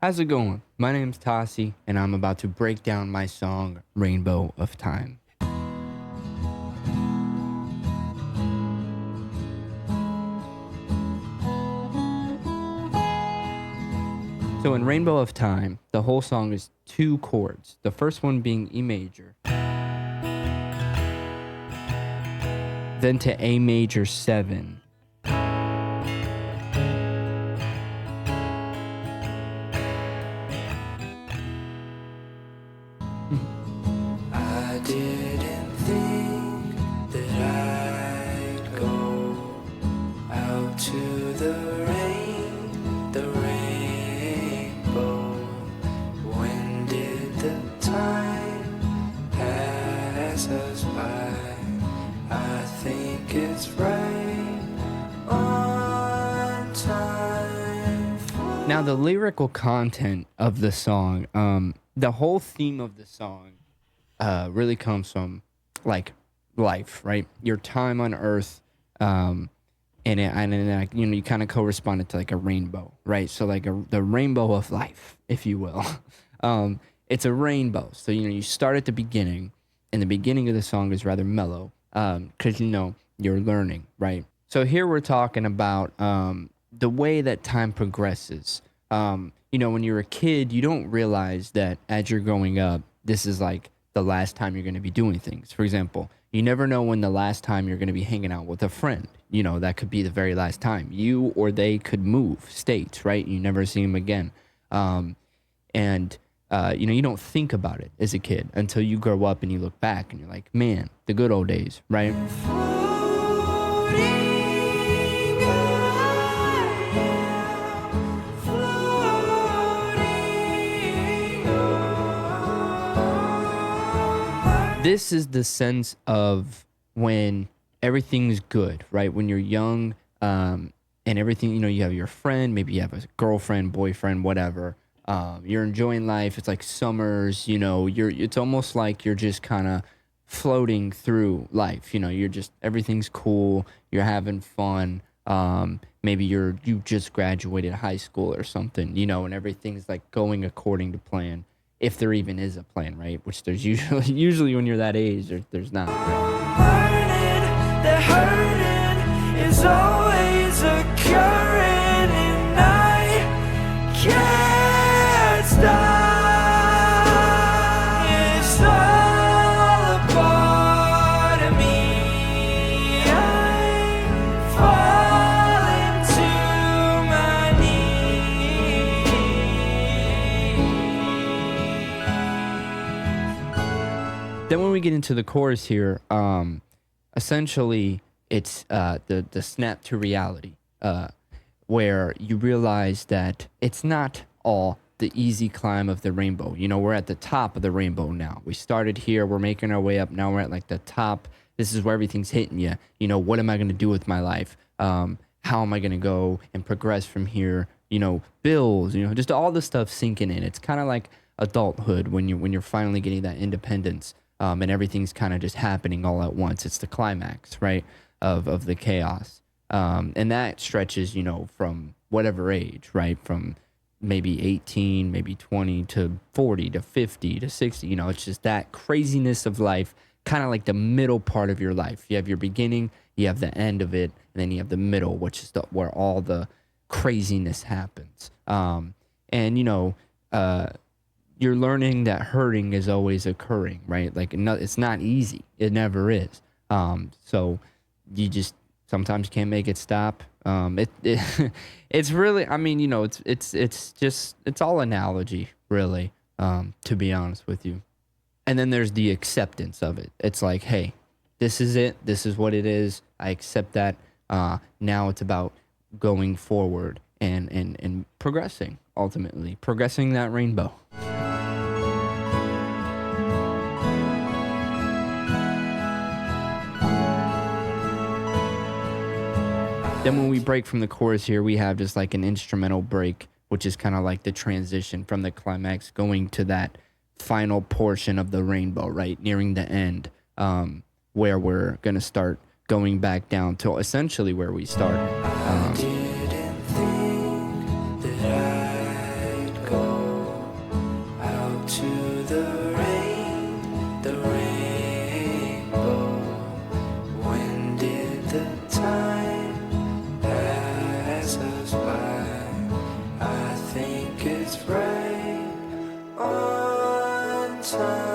How's it going? My name's Tosi, and I'm about to break down my song, Rainbow of Time. So in Rainbow of Time, the whole song is two chords. The first one being E major, then to A major 7. I didn't think that I'd go out to the rainbow. When did the time pass us by? I think it's right on time. Now the lyrical content of the song, the whole theme of the song really comes from like life, right? Your time on Earth, and you kind of correspond it to like a rainbow, right? So like the rainbow of life, if you will. It's a rainbow. So you start at the beginning, and the beginning of the song is rather mellow, because you're learning, right? So here we're talking about the way that time progresses. When you're a kid, you don't realize that as you're growing up, this is like the last time you're going to be doing things. For example, you never know when the last time you're going to be hanging out with a friend. That could be the very last time. You or they could move states, right? You never see them again. You don't think about it as a kid until you grow up and you look back and you're like, man, the good old days, right? This is the sense of when everything's good, right? When you're young, and everything, you have your friend, maybe you have a girlfriend, boyfriend, whatever. You're enjoying life. It's like summers, it's almost like you're just kind of floating through life. You're just, everything's cool. You're having fun. Maybe you just graduated high school or something, and everything's like going according to plan. If there even is a plan, right? Which there's usually when you're that age, there's not. Right? The hurting is always occurring, and I can't stop. It's all a part of me. I'm falling to my knees. Then when we get into the chorus here, essentially it's the snap to reality, where you realize that it's not all the easy climb of the rainbow. We're at the top of the rainbow now. We started here, we're making our way up. Now we're at like the top. This is where everything's hitting you. What am I going to do with my life? How am I going to go and progress from here? Bills, just all the stuff sinking in. It's kind of like adulthood when you're finally getting that independence. And everything's kind of just happening all at once. It's the climax, right, of the chaos. And that stretches, from whatever age, right, from maybe 18, maybe 20 to 40 to 50 to 60. It's just that craziness of life, kind of like the middle part of your life. You have your beginning, you have the end of it, and then you have the middle, which is where all the craziness happens. You're learning that hurting is always occurring, right? Like, no, it's not easy. It never is. So you just sometimes can't make it stop. It's really, it's all analogy, really, to be honest with you. And then there's the acceptance of it. It's like, hey, this is it. This is what it is. I accept that. Now it's about going forward and progressing, ultimately. Progressing that rainbow. Then when we break from the chorus here, we have just like an instrumental break, which is kind of like the transition from the climax going to that final portion of the rainbow, right? Nearing the end, where we're going to start going back down to essentially where we started. I didn't think that I'd go it's right on time.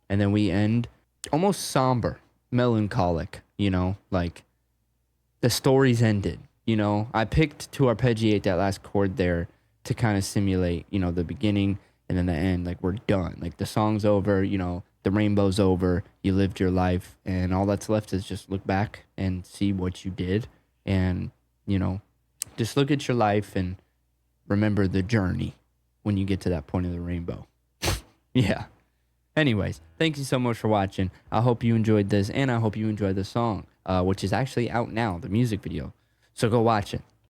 And then we end almost somber, melancholic, you know, like the story's ended, you know. I picked to arpeggiate that last chord there to kind of simulate, you know, the beginning and then the end. Like, we're done. Like, the song's over, you know, the rainbow's over, you lived your life, and all that's left is just look back and see what you did. And, you know, just look at your life and remember the journey when you get to that point of the rainbow. Yeah. Anyways, thank you so much for watching. I hope you enjoyed this, and I hope you enjoyed the song, which is actually out now, the music video. So go watch it.